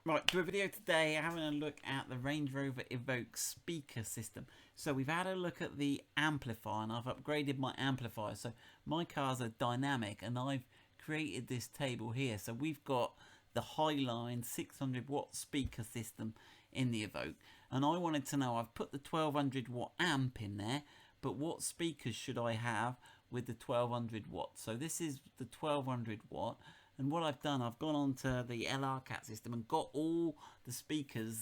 Right, to a video today having a look at the Range Rover Evoque speaker system. So we've had a look at the amplifier and I've upgraded my amplifier. So my car's a dynamic and I've created this table here. So we've got the Highline 600 watt speaker system in the Evoque. And I wanted to know, I've put the 1200 watt amp in there, but what speakers should I have with the 1200 watts? So this is the 1200 watt. And what I've done, I've gone onto the LRCAT system and got all the speakers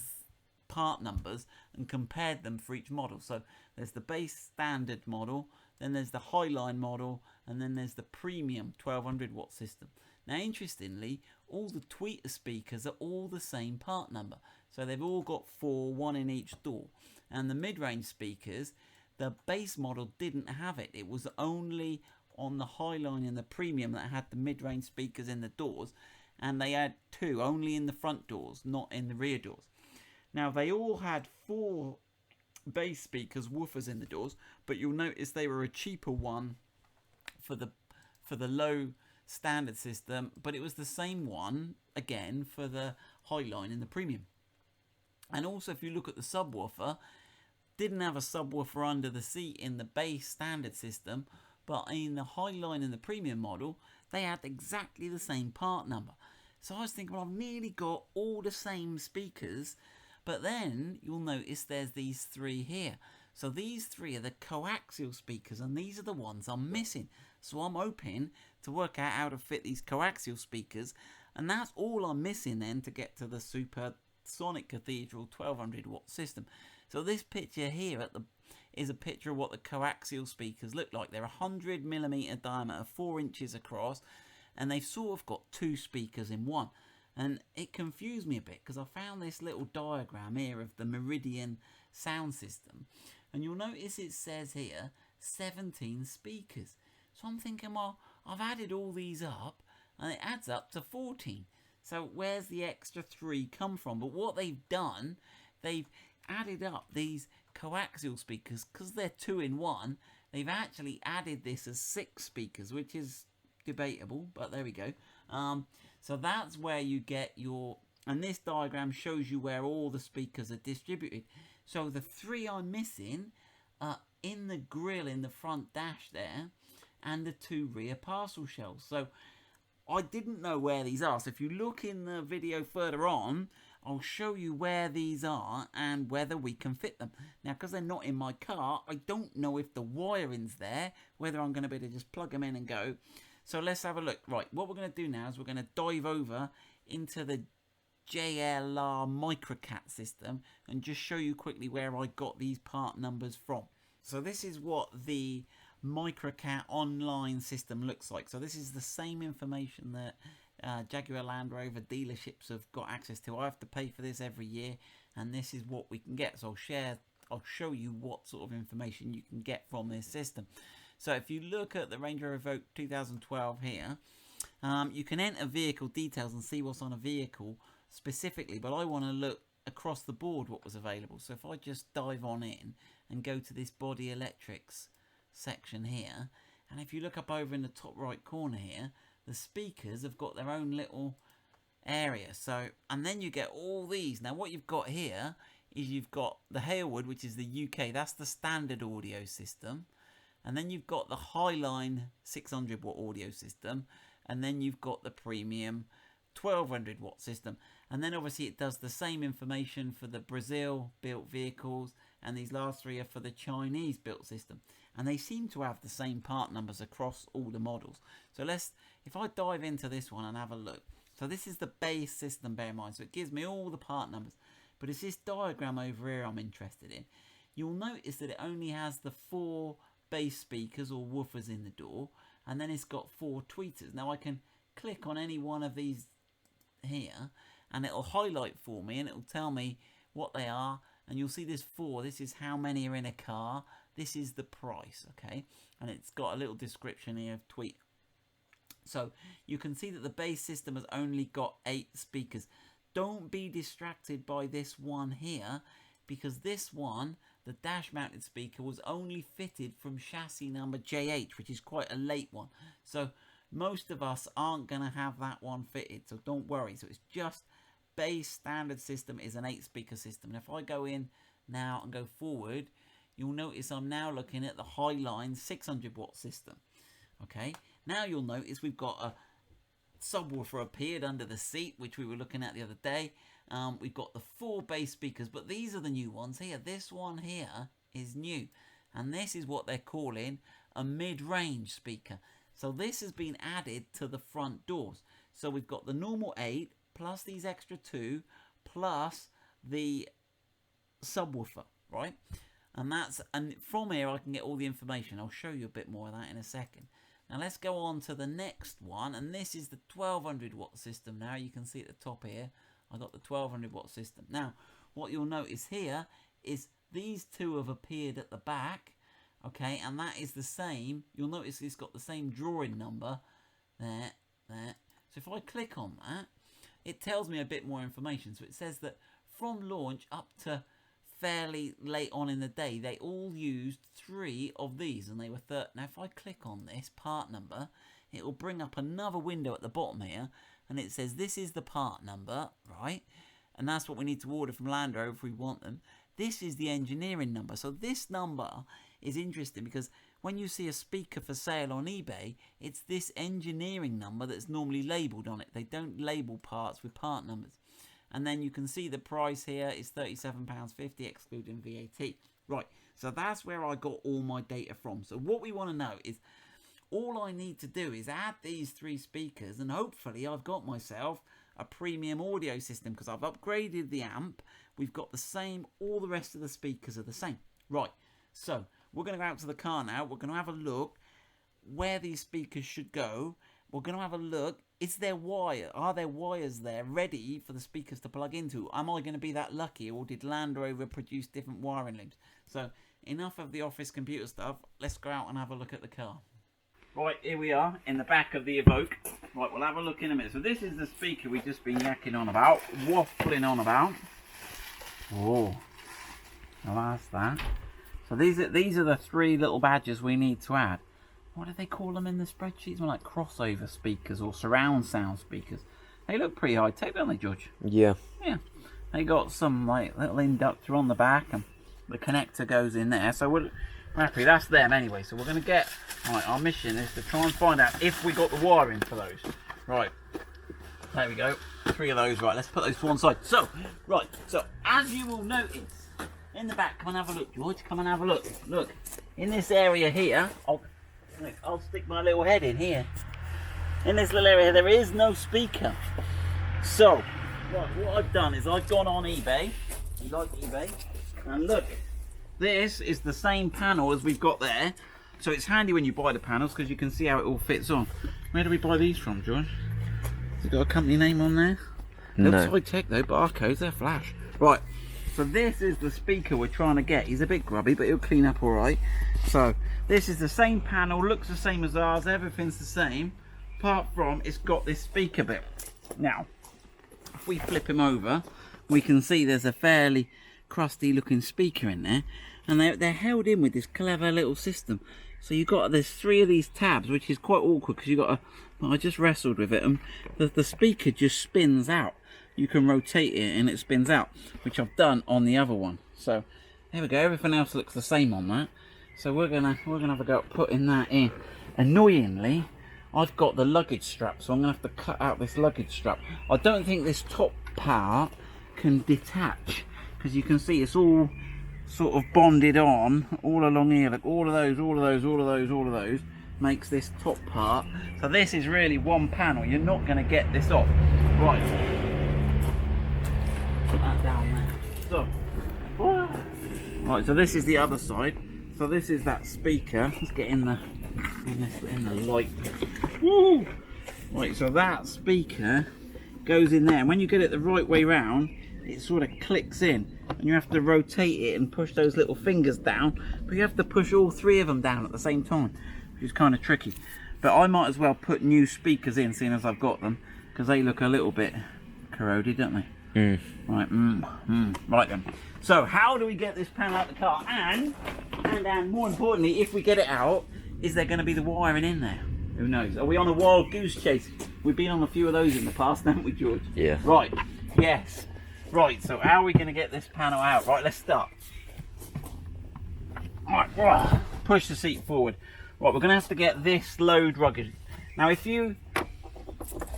part numbers and compared them for each model. So there's the base standard model, then there's the Highline model, and then there's the premium 1200 watt system. Now interestingly, all the tweeter speakers are all the same part number. So they've all got 4, 1 in each door. And the mid-range speakers, the base model didn't have it. It was only on the Highline and the premium that had the mid-range speakers in the doors, and they had 2 only in the front doors, not in the rear doors. Now they all had 4 bass speakers, woofers in the doors, but you'll notice they were a cheaper one for the low standard system, but it was the same one again for the Highline and the premium. And also if you look at the subwoofer, didn't have a subwoofer under the seat in the base standard system, but in the Highline and the premium model, they had exactly the same part number. So I was thinking, well, I've nearly got all the same speakers, but then you'll notice there's these 3 here. So these 3 are the coaxial speakers, and these are the ones I'm missing. So I'm hoping to work out how to fit these coaxial speakers, and that's all I'm missing then to get to the Supersonic Cathedral 1200 watt system. So this picture here is a picture of what the coaxial speakers look like. They're 100mm diameter, 4 inches across, and they've sort of got 2 speakers in one. And it confused me a bit because I found this little diagram here of the Meridian sound system, and you'll notice it says here 17 speakers. So I'm thinking, well, I've added all these up and it adds up to 14. So where's the extra 3 come from? But what they've done, they've added up these coaxial speakers because they're 2 in 1. They've actually added this as 6 speakers, which is debatable, but there we go. So that's where you get your, and this diagram shows you where all the speakers are distributed. So the 3 I'm missing are in the grille in the front dash there, and the 2 rear parcel shells. So I didn't know where these are, so if you look in the video further on, I'll show you where these are and whether we can fit them. Now, because they're not in my car, I don't know if the wiring's there, whether I'm going to be able to just plug them in and go. So let's have a look. Right, what we're going to do now is we're going to dive over into the JLR Microcat system and just show you quickly where I got these part numbers from. So this is what the Microcat online system looks like. So this is the same information that Jaguar Land Rover dealerships have got access to. I have to pay for this every year, and this is what we can get. So I'll show you what sort of information you can get from this system. So if you look at the Range Rover Evoque 2012 here, you can enter vehicle details and see what's on a vehicle specifically, but I want to look across the board what was available. So if I just dive on in and go to this body electrics section here, and if you look up over in the top right corner here, the speakers have got their own little area. So, and then you get all these. Now what you've got here is you've got the Halewood, which is the UK, that's the standard audio system, and then you've got the Highline 600 watt audio system, and then you've got the premium 1200 watt system, and then obviously it does the same information for the Brazil built vehicles, and these last 3 are for the Chinese built system, and they seem to have the same part numbers across all the models. So if I dive into this one and have a look, so this is the base system, bear in mind, so it gives me all the part numbers, but it's this diagram over here I'm interested in. You'll notice that it only has the 4 bass speakers or woofers in the door, and then it's got 4 tweeters. Now I can click on any one of these here and it'll highlight for me and it'll tell me what they are, and you'll see there's 4. This is how many are in a car, this is the price, okay, and it's got a little description here of tweet. So you can see that the base system has only got 8 speakers. Don't be distracted by this one here, because this one, the dash mounted speaker, was only fitted from chassis number JH, which is quite a late one. So most of us aren't going to have that one fitted, so don't worry. So it's just base standard system is an 8-speaker system. And if I go in now and go forward, you'll notice I'm now looking at the Highline 600 watt system. Okay, now you'll notice we've got a subwoofer appeared under the seat, which we were looking at the other day. We've got the 4 bass speakers, but these are the new ones here. This one here is new, and this is what they're calling a mid-range speaker. So this has been added to the front doors. So we've got the normal 8 plus these extra 2 plus the subwoofer, right? And from here I can get all the information. I'll show you a bit more of that in a second. Now let's go on to the next one, and this is the 1200 watt system. Now you can see at the top here I got the 1200 watt system. Now what you'll notice here is these 2 have appeared at the back, okay, and that is the same. You'll notice it's got the same drawing number there. So if I click on that, it tells me a bit more information. So it says that from launch up to fairly late on in the day, they all used 3 of these, and they were now if I click on this part number, it will bring up another window at the bottom here, and it says this is the part number, right? And that's what we need to order from Land Rover if we want them. This is the engineering number. So this number is interesting because when you see a speaker for sale on eBay, it's this engineering number that's normally labelled on it. They don't label parts with part numbers. And then you can see the price here is £37.50 excluding VAT. Right, so that's where I got all my data from. So what we want to know is, all I need to do is add these 3 speakers, and hopefully I've got myself a premium audio system because I've upgraded the amp. We've got the same, all the rest of the speakers are the same. Right, so we're going to go out to the car now. We're going to have a look where these speakers should go. We're going to have a look. Is there wire? Are there wires there ready for the speakers to plug into? Am I going to be that lucky, or did Land Rover produce different wiring loops? So enough of the office computer stuff. Let's go out and have a look at the car. Right, here we are in the back of the Evoque. Right, we'll have a look in a minute. So this is the speaker we've just been yakking on about, waffling on about. Oh, well, that's that. So these are the 3 little badges we need to add. What do they call them in the spreadsheets? Like crossover speakers or surround sound speakers. They look pretty high tech, don't they, George? Yeah. Yeah. They got some like little inductor on the back, and the connector goes in there. So we're happy. That's them anyway. So we're going to get. Right, our mission is to try and find out if we got the wiring for those. Right. There we go. 3 of those. Right. Let's put those to one side. So, right. So as you will notice in the back, come and have a look, George. Come and have a look. Look in this area here. I'll stick my little head in here. In this little area, there is no speaker. So, right, what I've done is I've gone on eBay. You like eBay? And look, this is the same panel as we've got there. So it's handy when you buy the panels because you can see how it all fits on. Where do we buy these from, George? Has it got a company name on there? No. Looks high tech though, barcodes, they're flash. Right, so this is the speaker we're trying to get. He's a bit grubby, but he'll clean up all right. So this is the same panel, looks the same as ours, everything's the same, apart from it's got this speaker bit. Now, if we flip him over, we can see there's a fairly crusty looking speaker in there, and they're held in with this clever little system. So there's 3 of these tabs, which is quite awkward because I just wrestled with it, and the speaker just spins out. You can rotate it and it spins out, which I've done on the other one. So there we go, everything else looks the same on that. So we're gonna have a go at putting that in. Annoyingly, I've got the luggage strap, so I'm gonna have to cut out this luggage strap. I don't think this top part can detach, because you can see it's all sort of bonded on all along here. Like all of those makes this top part. So this is really one panel. You're not going to get this off. Right. Put that down there. So, right. So this is the other side. So this is that speaker. Let's get in the light. Woo! Right. So that speaker goes in there, and when you get it the right way round, it sort of clicks in, and you have to rotate it and push those little fingers down, but you have to push all 3 of them down at the same time, which is kind of tricky. But I might as well put new speakers in, seeing as I've got them, because they look a little bit corroded, don't they? Right, right then. So how do we get this panel out the car? And more importantly, if we get it out, is there going to be the wiring in there? Who knows? Are we on a wild goose chase? We've been on a few of those in the past, haven't we, George? Yeah. Right. Yes. Right, so how are we going to get this panel out? Right, let's start. Right, push the seat forward. Right, we're going to have to get this load rugged. Now, if you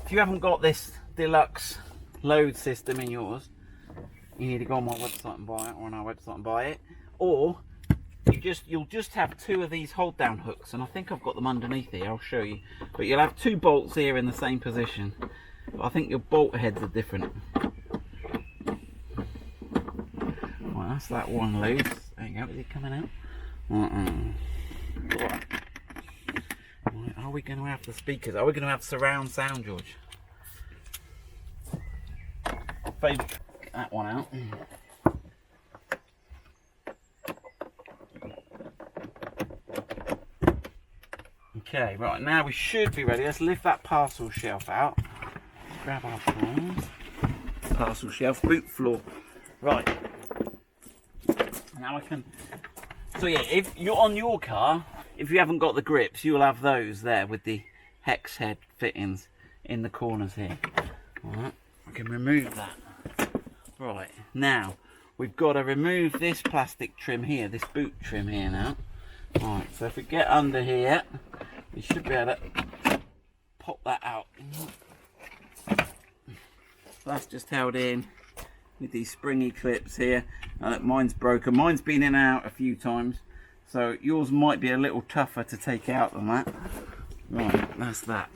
haven't got this deluxe load system in yours, you need to go on my website and buy it, or on our website and buy it, or you'll just have two of these hold down hooks, and I think I've got them underneath here. I'll show you. But you'll have two bolts here in the same position. But I think your bolt heads are different. Right, that's that one loose. There you go. Is it coming out? Right. Right, are we going to have the speakers? Are we going to have surround sound, George? Get that one out. Okay, right, now we should be ready. Let's lift that parcel shelf out. Grab our tools. Parcel shelf, boot floor. Right. Now I can... So yeah, if you're on your car, if you haven't got the grips, you'll have those there with the hex head fittings in the corners here. Alright, I can remove that. Right, now we've got to remove this plastic trim here, this boot trim here now. Alright, so if we get under here, we should be able to pop that out. That's just held in with these springy clips here. Mine's broken. Mine's been in and out a few times, so yours might be a little tougher to take out than that. Right, that's that.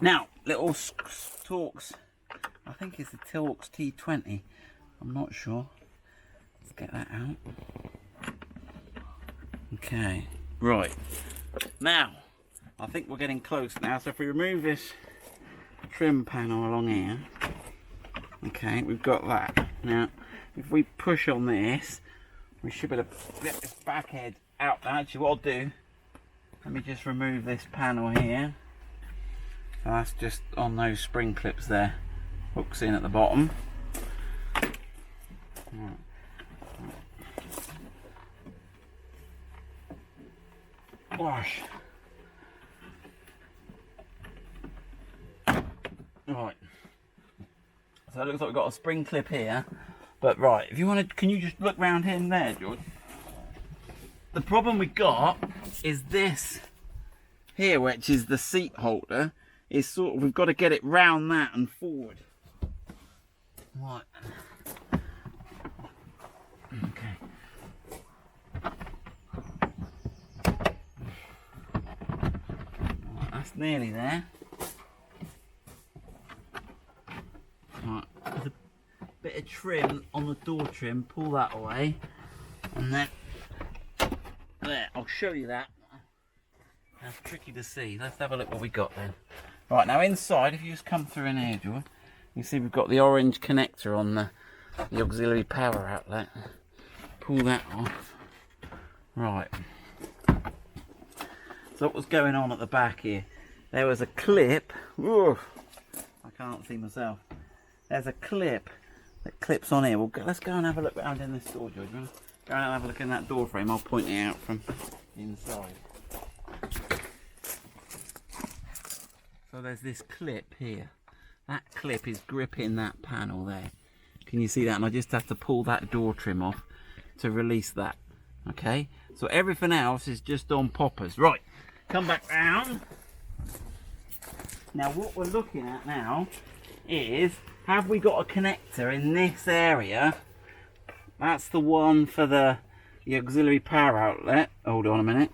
Now, little Torx. I think it's the Torx T20. I'm not sure. Let's get that out. Okay. Right, now I think we're getting close now. So if we remove this trim panel along here, okay, we've got that. Now if we push on this, we should be able to get this back head out. Actually, what I'll do, let me just remove this panel here. So that's just on those spring clips there, hooks in at the bottom. Right. Wash. Right. So it looks like we've got a spring clip here. But right, if you want to, can you just look round here and there, George? The problem we got is this here, which is the seat holder, is sort of, we've got to get it round that and forward. Right. Okay. That's nearly there. Right, there's a bit of trim on the door trim, pull that away, and then there, I'll show you that. That's tricky to see. Let's have a look what we got then. Right, now inside, if you just come through in here, George, you see we've got the orange connector on the auxiliary power outlet. Pull that off. Right. So what was going on at the back here? There was a clip. Ooh, I can't see myself. There's a clip that clips on here. Let's go and have a look around in this door, George. Go and have a look in that door frame. I'll point it out from inside. So there's this clip here. That clip is gripping that panel there. Can you see that? And I just have to pull that door trim off to release that. Okay? So everything else is just on poppers. Right. Come back round. Now what we're looking at now is, have we got a connector in this area? That's the one for the auxiliary power outlet. Hold on a minute.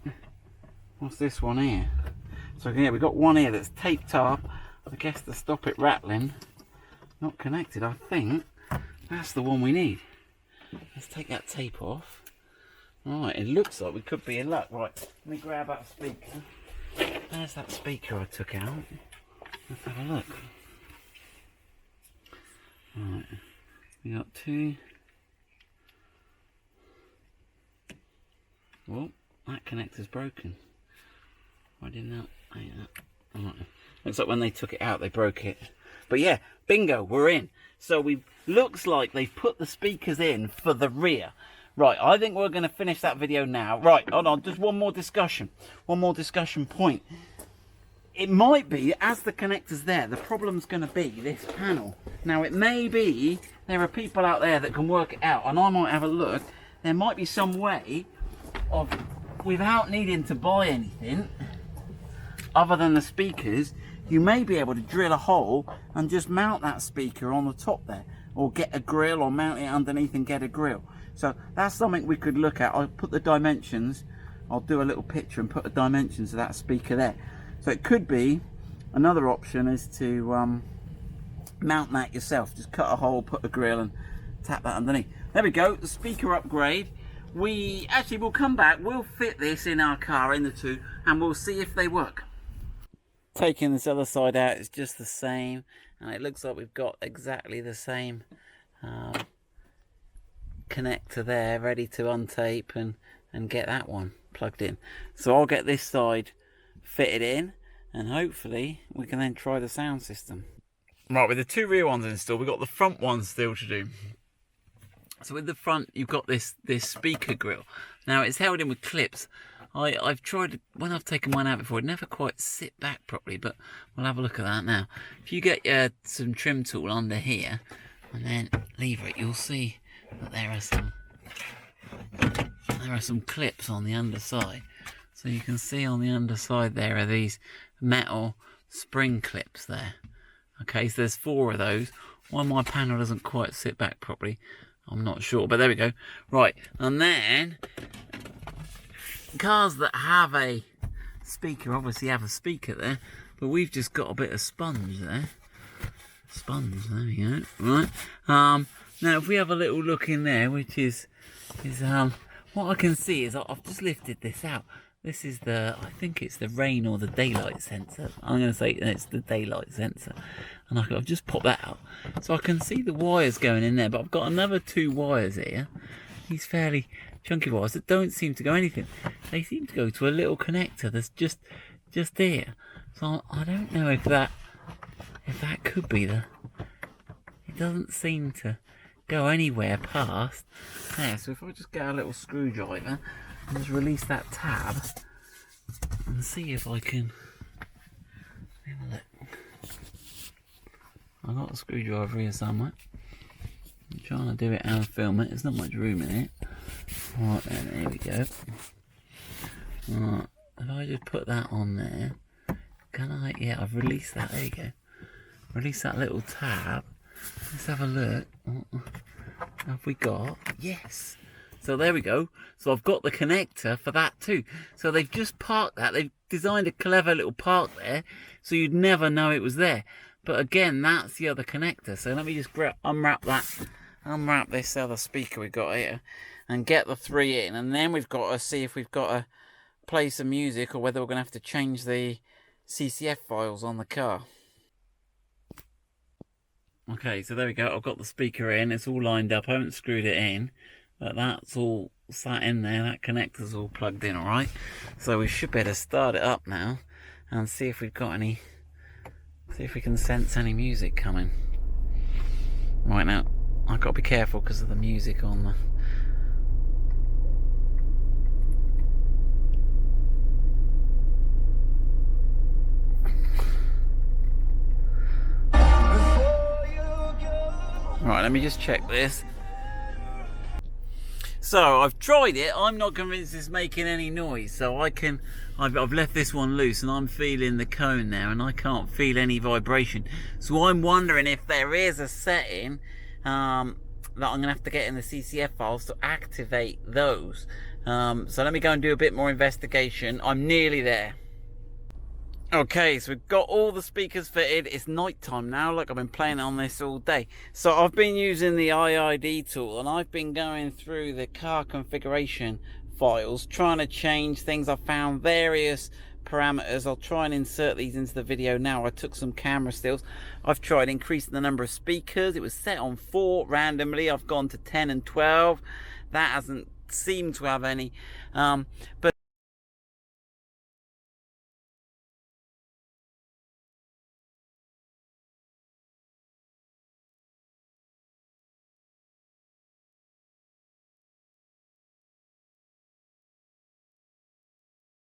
What's this one here? So yeah, we've got one here that's taped up, I guess, to stop it rattling. Not connected, I think. That's the one we need. Let's take that tape off. Right, it looks like we could be in luck. Right, let me grab that speaker. There's that speaker I took out. Let's have a look. Right, we got two. Well, that connector's broken. Why didn't that? Right. Looks like when they took it out, they broke it. But yeah, bingo, we're in. So we looks like they've put the speakers in for the rear. Right, I think we're going to finish that video now. Right, hold on, just one more discussion. One more discussion point. it might be, as the connector's there, the problem's going to be this panel. Now, it may be there are people out there that can work it out, and I might have a look. There might be some way of, without needing to buy anything other than the speakers, you may be able to drill a hole and just mount that speaker on the top there, or get a grill, or mount it underneath and get a grill. So that's something we could look at. I'll put the dimensions, I'll do a little picture and put the dimensions of that speaker there. So it could be, another option is to mount that yourself. Just cut a hole, put a grill and tap that underneath. There we go, the speaker upgrade. We actually will come back, we'll fit this in our car, in the two, and we'll see if they work. Taking this other side out, it's just the same, and it looks like we've got exactly the same connector there, ready to untape and get that one plugged in. So I'll get this side fitted in, and hopefully we can then try the sound system. Right, with the two rear ones installed, we've got the front one still to do. So with the front, you've got this speaker grill. Now it's held in with clips. I've tried, when I've taken one out before, it never quite sit back properly, but we'll have a look at that now. If you get some trim tool under here and then lever it, you'll see that there are some clips on the underside. So you can see on the underside there are these metal spring clips there. Okay, so there's 4 of those. Why my panel doesn't quite sit back properly, I'm not sure, but there we go. Right, and then cars that have a speaker obviously have a speaker there, but we've just got a bit of sponge there. Sponge, there we go. Right. Now if we have a little look in there, which is what I can see is I've just lifted this out. This is I think it's the rain or the daylight sensor. I'm going to say it's the daylight sensor. And I've just popped that out. So I can see the wires going in there, but I've got another 2 wires here. These fairly chunky wires that don't seem to go anything. They seem to go to a little connector that's just here. So I don't know if that could be it doesn't seem to go anywhere past there. So if I just get a little screwdriver and just release that tab and see if I can have a look. I've got a screwdriver here somewhere. I'm trying to do it and film it. There's not much room in it. Right then, here we go. Right, if I just put that on there, can I? Yeah, I've released that. There you go. Release that little tab. Let's have a look. What have we got? Yes. So there we go. So I've got the connector for that too. So they've just parked that. They've designed a clever little park there, so you'd never know it was there. But again, that's the other connector. So let me just unwrap this other speaker we've got here and get the 3 in. And then we've got to see if we've got to play some music or whether we're going to have to change the CCF files on the car. Okay, so there we go. I've got the speaker in. It's all lined up. I haven't screwed it in, but that's all sat in there. That connector's all plugged in, all right? So we should better start it up now and see if we've got any... See if we can sense any music coming. Right now, I've got to be careful because of the music on the... Right, let me just check this. So I've tried it. I'm not convinced it's making any noise. So I've left this one loose and I'm feeling the cone there and I can't feel any vibration. So I'm wondering if there is a setting that I'm going to have to get in the CCF files to activate those. So let me go and do a bit more investigation. I'm nearly there. Okay, so we've got all the speakers fitted. It's night time now. Look, I've been playing on this all day. So I've been using the IID tool and I've been going through the car configuration files, trying to change things. I've found various parameters. I'll try and insert these into the video now. I took some camera stills. I've tried increasing the number of speakers. It was set on 4 randomly. I've gone to 10 and 12. That hasn't seemed to have any. But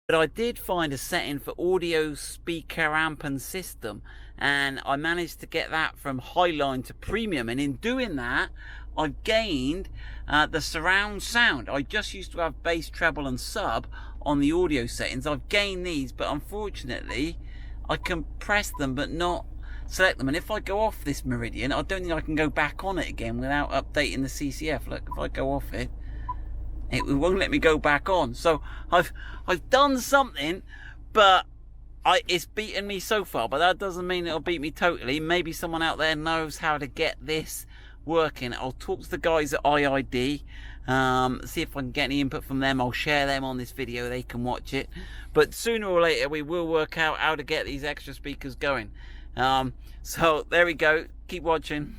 But I did find a setting for audio, speaker, amp and system, and I managed to get that from Highline to Premium, and in doing that I've gained the surround sound. I just used to have bass, treble and sub on the audio settings. I've gained these, but unfortunately I can press them but not select them, and if I go off this Meridian, I don't think I can go back on it again without updating the CCF. Look, if I go off it, it won't let me go back on. So I've done something, but it's beaten me so far, but that doesn't mean it'll beat me totally. Maybe someone out there knows how to get this working. I'll talk to the guys at IID, see if I can get any input from them. I'll share them on this video, they can watch it, but sooner or later we will work out how to get these extra speakers going. So there we go, keep watching.